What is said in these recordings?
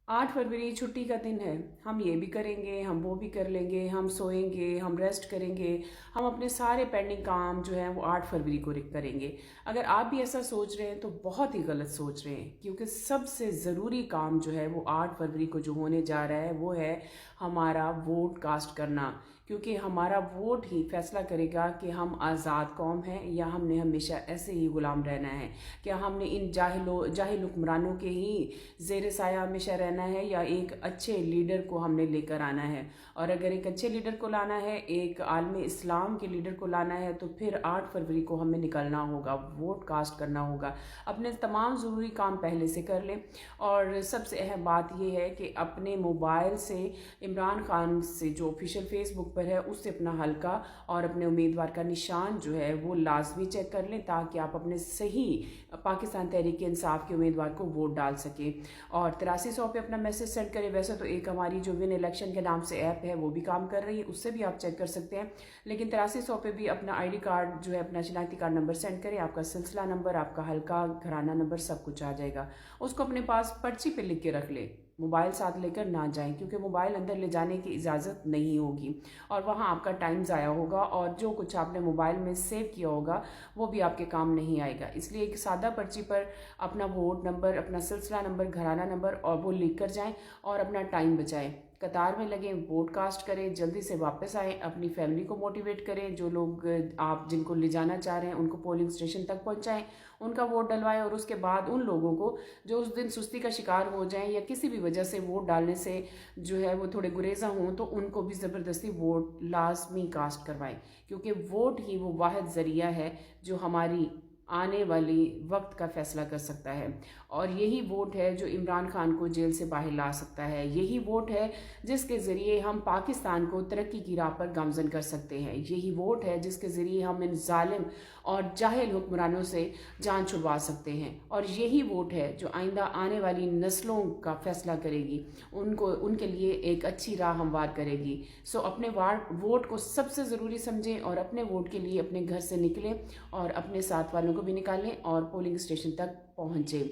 8 फरवरी छुट्टी का दिन है। हम ये भी करेंगे, हम वो भी कर लेंगे, हम सोएंगे, हम रेस्ट करेंगे, हम अपने सारे पेंडिंग काम जो हैं वो 8 फरवरी को करेंगे। अगर आप भी ऐसा सोच रहे हैं तो बहुत ही गलत सोच रहे हैं, क्योंकि सबसे ज़रूरी काम जो है वो 8 फरवरी को जो होने जा रहा है वो है हमारा वोट कास्ट करना। क्योंकि हमारा वोट ही फैसला करेगा कि हम आज़ाद कौम हैं या हमने हमेशा ऐसे ही ग़ुलाम रहना है। क्या हमने इन जाहिल हुक्मरानों के ही ज़ेर साया हमेशा रहना है या एक अच्छे लीडर को हमने लेकर आना है। और अगर एक अच्छे लीडर को लाना है, एक आलम इस्लाम के लीडर को लाना है, तो फिर 8 फरवरी को हमें निकलना होगा, वोट कास्ट करना होगा। अपने तमाम ज़रूरी काम पहले से कर लें। और सबसे अहम बात यह है कि अपने मोबाइल से इमरान खान से जो ऑफिशियल फेसबुक पर है उससे अपना हल्का और अपने उम्मीदवार का निशान जो है वो लाजमी चेक कर लें, ताकि आप अपने सही पाकिस्तान तहरीक इंसाफ के उम्मीदवार को वोट डाल सकें। और 8300 पे अपना मैसेज सेंड करें। वैसे तो एक हमारी जो विन इलेक्शन के नाम से ऐप है वो भी काम कर रही है, उससे भी आप चेक कर सकते हैं। लेकिन 8300 पे भी अपना ID कार्ड जो है, अपना शनाख्ती कार्ड नंबर सेंड करें। आपका सिलसिला नंबर, आपका हल्का, घराना नंबर सब कुछ आ जाएगा। उसको अपने पास पर्ची पे लिख के रख ले, मोबाइल साथ लेकर ना जाएं, क्योंकि मोबाइल अंदर ले जाने की इजाज़त नहीं होगी और वहाँ आपका टाइम ज़ाया होगा और जो कुछ आपने मोबाइल में सेव किया होगा वो भी आपके काम नहीं आएगा। इसलिए एक सादा पर्ची पर अपना वोट नंबर, अपना सिलसिला नंबर, घराना नंबर और वो लिख कर जाएँ और अपना टाइम बचाएं। कतार में लगें, वोट कास्ट करें, जल्दी से वापस आएँ, अपनी फैमिली को मोटिवेट करें। जो लोग आप जिनको ले जाना चाह रहे हैं उनको पोलिंग स्टेशन तक पहुंचाएं, उनका वोट डलवाएं। और उसके बाद उन लोगों को जो उस दिन सुस्ती का शिकार हो जाएं या किसी भी वजह से वोट डालने से जो है वो थोड़े गुरेज़ा हों, तो उनको भी ज़बरदस्ती वोट लाजमी कास्ट करवाएं। क्योंकि वोट ही वो वाहिद ज़रिया है जो हमारी आने वाली वक्त का फैसला कर सकता है। और यही वोट है जो इमरान खान को जेल से बाहर ला सकता है। यही वोट है जिसके ज़रिए हम पाकिस्तान को तरक्की की राह पर गामज़न कर सकते हैं। यही वोट है जिसके ज़रिए हम इन जालिम और जाहिल हुक्मरानों से जान छुड़वा सकते हैं। और यही वोट है जो आइंदा आने वाली नस्लों का फैसला करेगी, उनके लिए एक अच्छी राह हमवार करेगी। सो अपने वोट को सबसे ज़रूरी समझें और अपने वोट के लिए अपने घर से निकलें और अपने साथ वालों को भी निकालें और पोलिंग स्टेशन तक पहुँचें।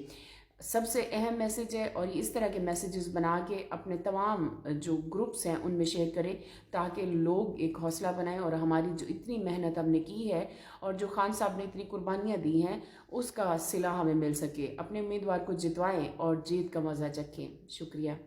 सबसे अहम मैसेज है। और इस तरह के मैसेजेस बना के अपने तमाम जो ग्रुप्स हैं उनमें शेयर करें, ताकि लोग एक हौसला बनाएं और हमारी जो इतनी मेहनत हमने की है और जो खान साहब ने इतनी कुर्बानियाँ दी हैं उसका सिला हमें मिल सके। अपने उम्मीदवार को जितवाएं और जीत का मज़ा चखें। शुक्रिया।